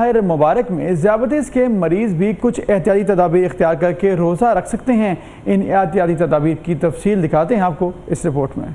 ماہ مبارک میں ذیابیطس کے مریض بھی کچھ احتیاطی تدابیر اختیار کر کے روزہ رکھ سکتے ہیں۔ ان احتیاطی تدابیر کی تفصیل دکھاتے ہیں آپ کو اس رپورٹ میں۔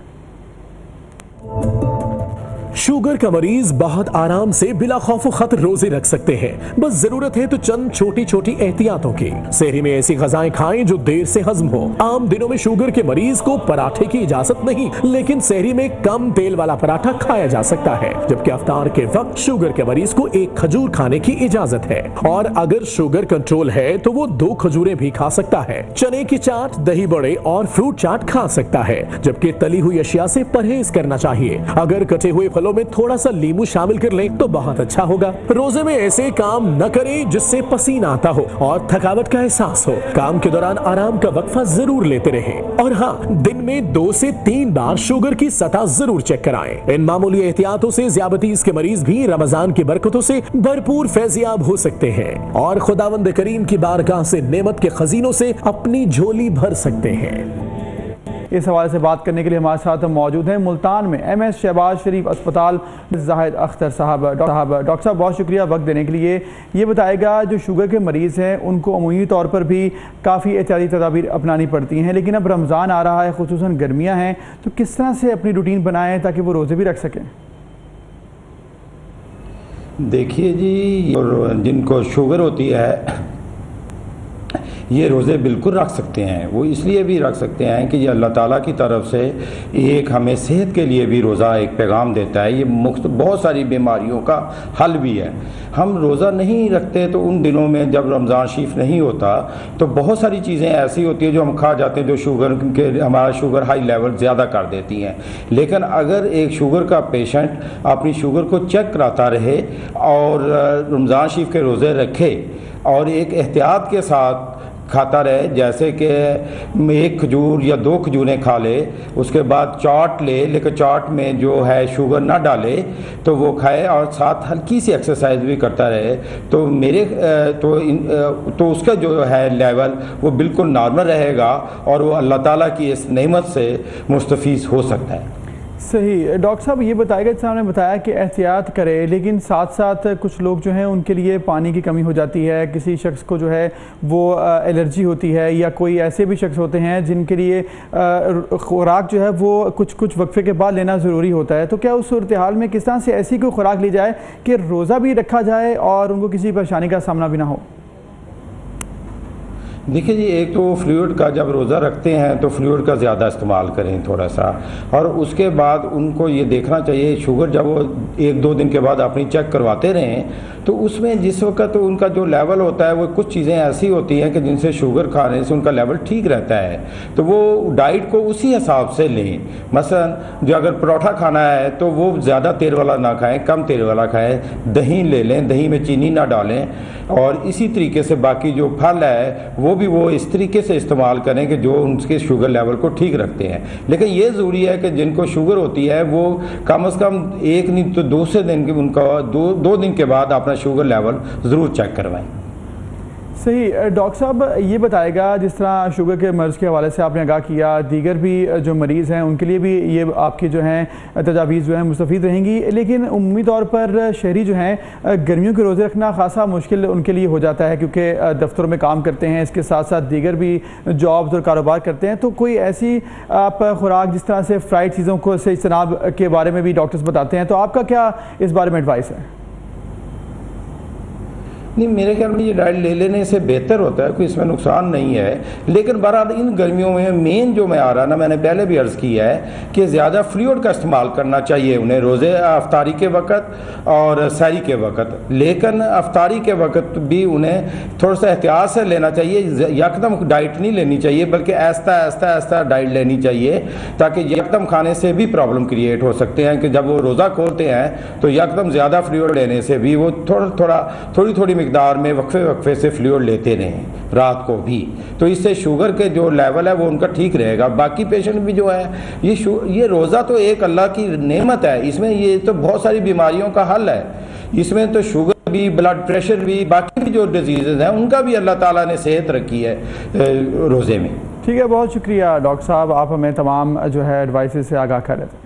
شوگر کا مریض بہت آرام سے بلا خوف و خطر روزے رکھ سکتے ہیں، بس ضرورت ہے تو چند چھوٹی چھوٹی احتیاطوں کی۔ سحری میں ایسی غذائیں کھائیں جو دیر سے ہضم ہو۔ عام دنوں میں شوگر کے مریض کو پراٹھے کی اجازت نہیں، لیکن سحری میں کم تیل والا پراٹھا کھایا جا سکتا ہے، جبکہ افطار کے وقت شوگر کے مریض کو ایک کھجور کھانے کی اجازت ہے، اور اگر شوگر کنٹرول ہے تو وہ 2 کھجوریں بھی کھا سکتا ہے۔ چنے کی چاٹ، دہی بڑے اور فروٹ چاٹ کھا سکتا ہے، جبکہ تلی ہوئی اشیاء سے پرہیز کرنا چاہیے۔ اگر کٹے ہوئے پھلوں میں تھوڑا سا لیمو شامل کر لیں تو بہت اچھا ہوگا۔ روزے میں ایسے کام نہ کریں جس سے پسینہ آتا ہو اور تھکاوٹ کا احساس ہو۔ کام کے دوران آرام کا وقفہ ضرور لیتے رہیں، اور ہاں، دن میں 2 سے 3 بار شوگر کی سطح ضرور چیک کرائیں۔ ان معمولی احتیاطوں سے ذیابیطس کے مریض بھی رمضان کی برکتوں سے بھرپور فیضیاب ہو سکتے ہیں اور خداوند کریم کی بارگاہ سے نعمت کے خزینوں سے اپنی جھولی بھر سکتے ہیں۔ اس حوالے سے بات کرنے کے لیے ہمارے ساتھ موجود ہیں ملتان میں ایم ایس شہباز شریف اسپتال زاہد اختر صاحب۔ ڈاکٹر صاحب، بہت شکریہ وقت دینے کے لیے۔ یہ بتائے گا، جو شوگر کے مریض ہیں ان کو عمومی طور پر بھی کافی احتیاطی تدابیر اپنانی پڑتی ہیں، لیکن اب رمضان آ رہا ہے، خصوصاً گرمیاں ہیں، تو کس طرح سے اپنی روٹین بنائیں تاکہ وہ روزے بھی رکھ سکیں؟ دیکھیے جی، جن کو شوگر ہوتی ہے یہ روزے بالکل رکھ سکتے ہیں۔ وہ اس لیے بھی رکھ سکتے ہیں کہ یہ اللہ تعالیٰ کی طرف سے ایک ہمیں صحت کے لیے بھی روزہ ایک پیغام دیتا ہے۔ یہ بہت ساری بیماریوں کا حل بھی ہے۔ ہم روزہ نہیں رکھتے تو ان دنوں میں جب رمضان شریف نہیں ہوتا تو بہت ساری چیزیں ایسی ہوتی ہیں جو ہم کھا جاتے ہیں، جو شوگر کے ہمارا شوگر ہائی لیول زیادہ کر دیتی ہیں۔ لیکن اگر ایک شوگر کا پیشنٹ اپنی شوگر کو چیک کراتا رہے اور رمضان شریف کے روزے رکھے اور ایک احتیاط کے ساتھ کھاتا رہے، جیسے کہ 1 کھجور یا 2 کھجوریں کھا لے، اس کے بعد چاٹ لے، لیکن چاٹ میں جو ہے شوگر نہ ڈالے تو وہ کھائے، اور ساتھ ہلکی سی ایکسرسائز بھی کرتا رہے، تو اس کا جو ہے لیول وہ بالکل نارمل رہے گا اور وہ اللہ تعالیٰ کی اس نعمت سے مستفیض ہو سکتا ہے۔ صحیح۔ ڈاکٹر صاحب، یہ بتائے گا، جس طرح نے بتایا کہ احتیاط کرے، لیکن ساتھ ساتھ کچھ لوگ جو ہیں ان کے لیے پانی کی کمی ہو جاتی ہے، کسی شخص کو جو ہے وہ الرجی ہوتی ہے، یا کوئی ایسے بھی شخص ہوتے ہیں جن کے لیے خوراک جو ہے وہ کچھ وقفے کے بعد لینا ضروری ہوتا ہے، تو کیا اس صورتحال میں کس طرح سے ایسی کوئی خوراک لی جائے کہ روزہ بھی رکھا جائے اور ان کو کسی پریشانی کا سامنا بھی نہ ہو؟ دیکھیے جی، ایک تو فلوئڈ کا جب روزہ رکھتے ہیں تو فلوئڈ کا زیادہ استعمال کریں تھوڑا سا، اور اس کے بعد ان کو یہ دیکھنا چاہیے شوگر جب وہ 1-2 دن کے بعد اپنی چیک کرواتے رہیں تو اس میں جس وقت ان کا جو لیول ہوتا ہے وہ کچھ چیزیں ایسی ہوتی ہیں کہ جن سے شوگر کھانے سے ان کا لیول ٹھیک رہتا ہے، تو وہ ڈائٹ کو اسی حساب سے لیں۔ مثلا جو اگر پروٹھا کھانا ہے تو وہ زیادہ تیل والا نہ کھائیں، کم تیل والا کھائیں، دہی لے لیں، دہی میں چینی نہ ڈالیں، اور اسی طریقے سے باقی جو پھل ہے وہ بھی وہ اس طریقے سے استعمال کریں کہ جو ان کے شوگر لیول کو ٹھیک رکھتے ہیں۔ لیکن یہ ضروری ہے کہ جن کو شوگر ہوتی ہے وہ کم از کم 1 نہیں تو 2 دن ان کا 2 دن کے بعد اپنا شوگر لیول ضرور چیک کروائیں۔ صحیح۔ ڈاکٹر صاحب، یہ بتائے گا، جس طرح شوگر کے مرض کے حوالے سے آپ نے آگاہ کیا، دیگر بھی جو مریض ہیں ان کے لیے بھی یہ آپ کی جو ہیں تجاویز جو ہیں مستفید رہیں گی، لیکن عمومی طور پر شہری جو ہیں گرمیوں کے روزے رکھنا خاصا مشکل ان کے لیے ہو جاتا ہے، کیونکہ دفتروں میں کام کرتے ہیں، اس کے ساتھ ساتھ دیگر بھی جابز اور کاروبار کرتے ہیں، تو کوئی ایسی آپ خوراک جس طرح سے فرائیڈ چیزوں کو سے اجتناب کے بارے میں بھی ڈاکٹرز بتاتے ہیں، تو آپ کا کیا اس بارے میں ایڈوائس ہے؟ نہیں، میرے خیال میں یہ ڈائٹ لے لینے سے بہتر ہوتا ہے، کوئی اس میں نقصان نہیں ہے، لیکن بہرحال ان گرمیوں میں مین جو میں آ رہا نا، میں نے پہلے بھی عرض کیا ہے کہ زیادہ فلوئڈ کا استعمال کرنا چاہیے انہیں روزے افطاری کے وقت اور سحری کے وقت، لیکن افطاری کے وقت بھی انہیں تھوڑا سا احتیاط سے لینا چاہیے، یکدم ڈائٹ نہیں لینی چاہیے، بلکہ آہستہ ڈائٹ لینی چاہیے، تاکہ یکدم کھانے سے بھی پرابلم کریٹ ہو سکتے ہیں کہ جب وہ روزہ کھولتے ہیں تو یکدم زیادہ فلوئڈ لینے سے بھی وہ تھوڑی مقدار میں وقفے سے فلوئڈ لیتے رہیں رات کو بھی، تو اس سے شوگر کے جو لیول ہے وہ ان کا ٹھیک رہے گا۔ باقی پیشنٹ بھی جو ہے یہ روزہ تو ایک اللہ کی نعمت ہے، اس میں یہ تو بہت ساری بیماریوں کا حل ہے، اس میں تو شوگر بھی، بلڈ پریشر بھی، باقی بھی جو ڈیزیزز ہیں ان کا بھی اللہ تعالیٰ نے صحت رکھی ہے روزے میں۔ ٹھیک ہے، بہت شکریہ ڈاکٹر صاحب، آپ ہمیں تمام جو ہے ایڈوائسز سے آگاہ کر رہے تھے۔